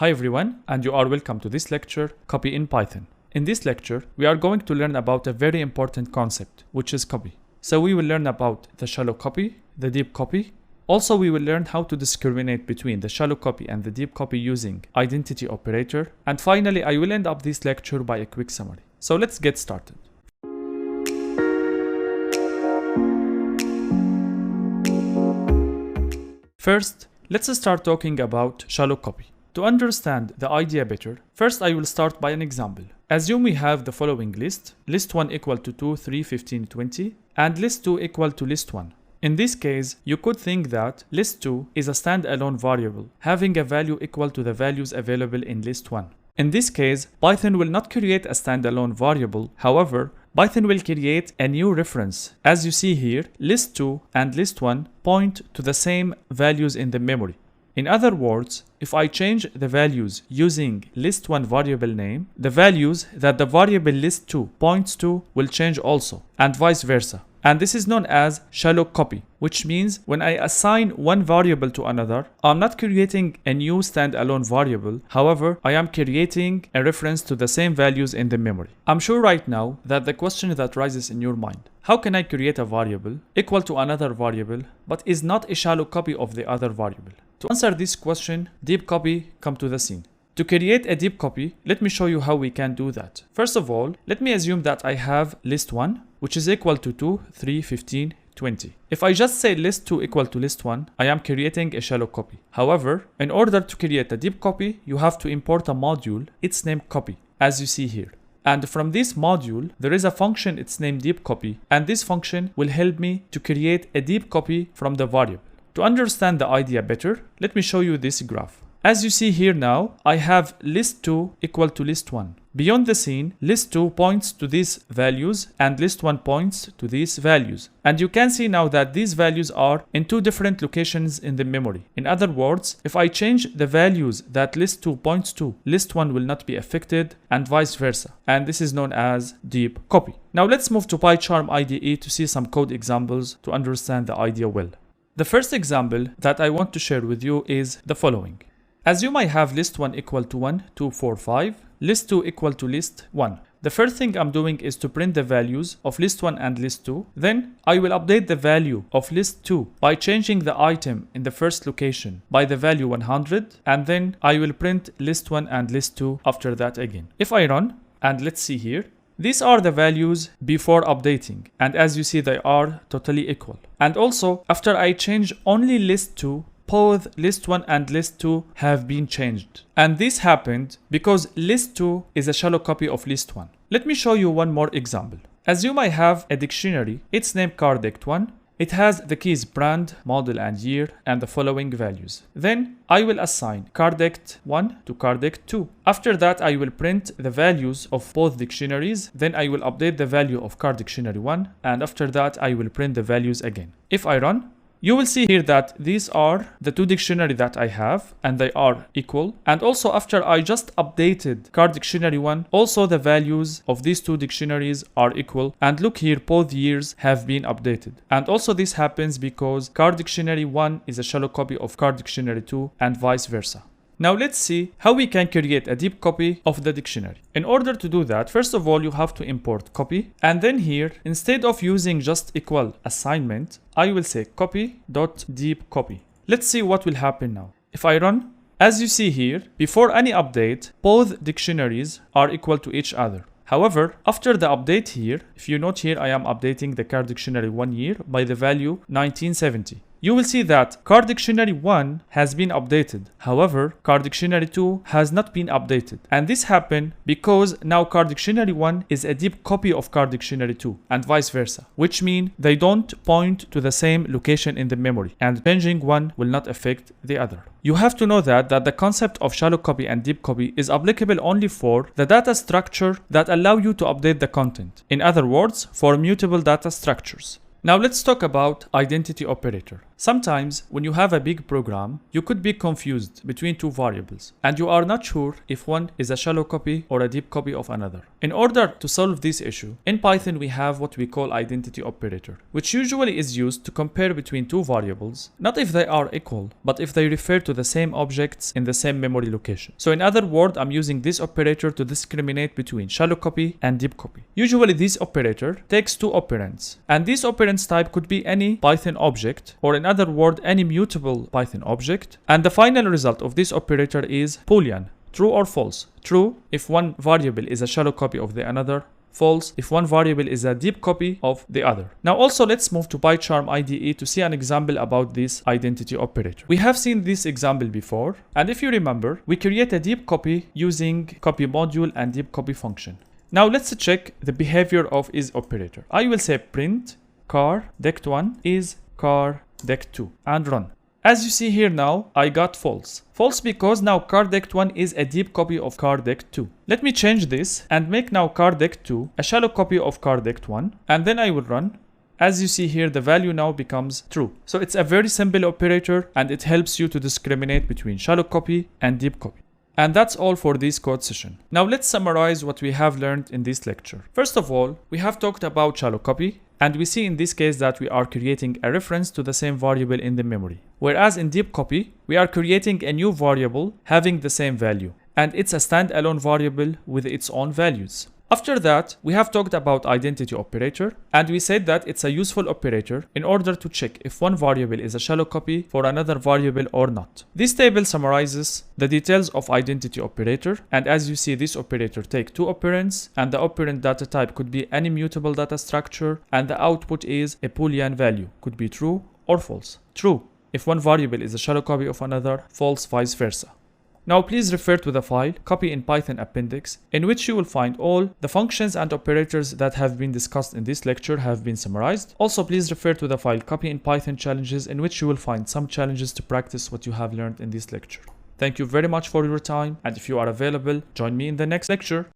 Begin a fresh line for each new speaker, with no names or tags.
Hi everyone, and you are welcome to this lecture, Copy in Python. In this lecture, we are going to learn about a very important concept, which is copy. So we will learn about the shallow copy, the deep copy. Also, we will learn how to discriminate between the shallow copy and the deep copy using identity operator. And finally, I will end up this lecture by a quick summary. So let's get started. First, let's start talking about shallow copy. To understand the idea better, first I will start by an example. Assume we have the following list, list 1 equal to 2, 3, 15, 20, and list 2 equal to list 1. In this case, you could think that list 2 is a standalone variable, having a value equal to the values available in list 1. In this case, Python will not create a standalone variable. However, Python will create a new reference. As you see here, list 2 and list 1 point to the same values in the memory. In other words, if I change the values using list 1 variable name, the values that the variable list 2 points to will change also, and vice versa. And this is known as shallow copy, which means when I assign one variable to another, I'm not creating a new standalone variable. However, I am creating a reference to the same values in the memory. I'm sure right now that the question that rises in your mind, how can I create a variable equal to another variable, but is not a shallow copy of the other variable? To answer this question, deep copy come to the scene. To create a deep copy, let me show you how we can do that. First of all, let me assume that I have list 1, which is equal to 2, 3, 15, 20. If I just say list 2 equal to list 1, I am creating a shallow copy. However, in order to create a deep copy, you have to import a module, it's named copy, as you see here. And from this module, there is a function, it's named deep copy, and this function will help me to create a deep copy from the variable. To understand the idea better, let me show you this graph. As you see here now, I have list 2 equal to list 1. Beyond the scene, list 2 points to these values and list 1 points to these values. And you can see now that these values are in two different locations in the memory. In other words, if I change the values that list 2 points to, list 1 will not be affected and vice versa. And this is known as deep copy. Now let's move to PyCharm IDE to see some code examples to understand the idea well. The first example that I want to share with you is the following. Assume I have list 1 equal to 1, 2, 4, 5, list 2 equal to list 1. The first thing I'm doing is to print the values of list 1 and list 2. Then I will update the value of list 2 by changing the item in the first location by the value 100, and then I will print list 1 and list 2 after that again. If I run, and let's see here, these are the values before updating, and as you see they are totally equal. And also, after I change only list 2, both list 1 and list 2 have been changed. And this happened because list 2 is a shallow copy of list 1. Let me show you one more example. Assume I have a dictionary, it's named cardect1. It has the keys brand, model and year and the following values. Then I will assign cardect1 to cardect2. After that I will print the values of both dictionaries. Then I will update the value of cardictionary1, and after that I will print the values again. If I run, you will see here that these are the two dictionaries that I have and they are equal. And also after I just updated card dictionary 1, also the values of these two dictionaries are equal. And look here, both years have been updated. And also this happens because card dictionary 1 is a shallow copy of card dictionary 2 and vice versa. Now let's see how we can create a deep copy of the dictionary. In order to do that, first of all, you have to import copy. And then here, instead of using just equal assignment, I will say copy.deepCopy. Let's see what will happen now. If I run, as you see here, before any update, both dictionaries are equal to each other. However, after the update here, if you note here, I am updating the card dictionary 1 year by the value 1970. You will see that card dictionary 1 has been updated. However, card dictionary 2 has not been updated. And this happened because now card dictionary 1 is a deep copy of card dictionary 2 and vice versa, which means they don't point to the same location in the memory, and changing one will not affect the other. You have to know that the concept of shallow copy and deep copy is applicable only for the data structure that allow you to update the content. In other words, for mutable data structures. Now let's talk about identity operator. Sometimes, when you have a big program, you could be confused between two variables, and you are not sure if one is a shallow copy or a deep copy of another. In order to solve this issue, in Python we have what we call identity operator, which usually is used to compare between two variables, not if they are equal, but if they refer to the same objects in the same memory location. So in other words, I'm using this operator to discriminate between shallow copy and deep copy. Usually this operator takes two operands, and this operands type could be any Python object, or in other words, any mutable Python object, and the final result of this operator is Boolean, true or false. True if one variable is a shallow copy of the another, false if one variable is a deep copy of the other. Now also let's move to PyCharm IDE to see an example about this identity operator. We have seen this example before, and if you remember, we create a deep copy using copy module and deep copy function. Now let's check the behavior of is operator. I will say print car dect1 is car dect2 and run. As you see here now, I got false. False because now car dect1 is a deep copy of car dect2. Let me change this and make now car dect2 a shallow copy of car dect1, and then I will run. As you see here, the value now becomes true. So it's a very simple operator, and it helps you to discriminate between shallow copy and deep copy. And that's all for this code session. Now let's summarize what we have learned in this lecture. First of all, we have talked about shallow copy, and we see in this case that we are creating a reference to the same variable in the memory. Whereas in deep copy, we are creating a new variable having the same value, and it's a standalone variable with its own values. After that, we have talked about identity operator, and we said that it's a useful operator in order to check if one variable is a shallow copy for another variable or not. This table summarizes the details of identity operator, and as you see, this operator takes two operands, and the operand data type could be any mutable data structure, and the output is a Boolean value, could be true or false. True if one variable is a shallow copy of another, false vice versa. Now please refer to the file copy in Python appendix, in which you will find all the functions and operators that have been discussed in this lecture have been summarized. Also please refer to the file copy in Python challenges, in which you will find some challenges to practice what you have learned in this lecture. Thank you very much for your time, and if you are available, join me in the next lecture.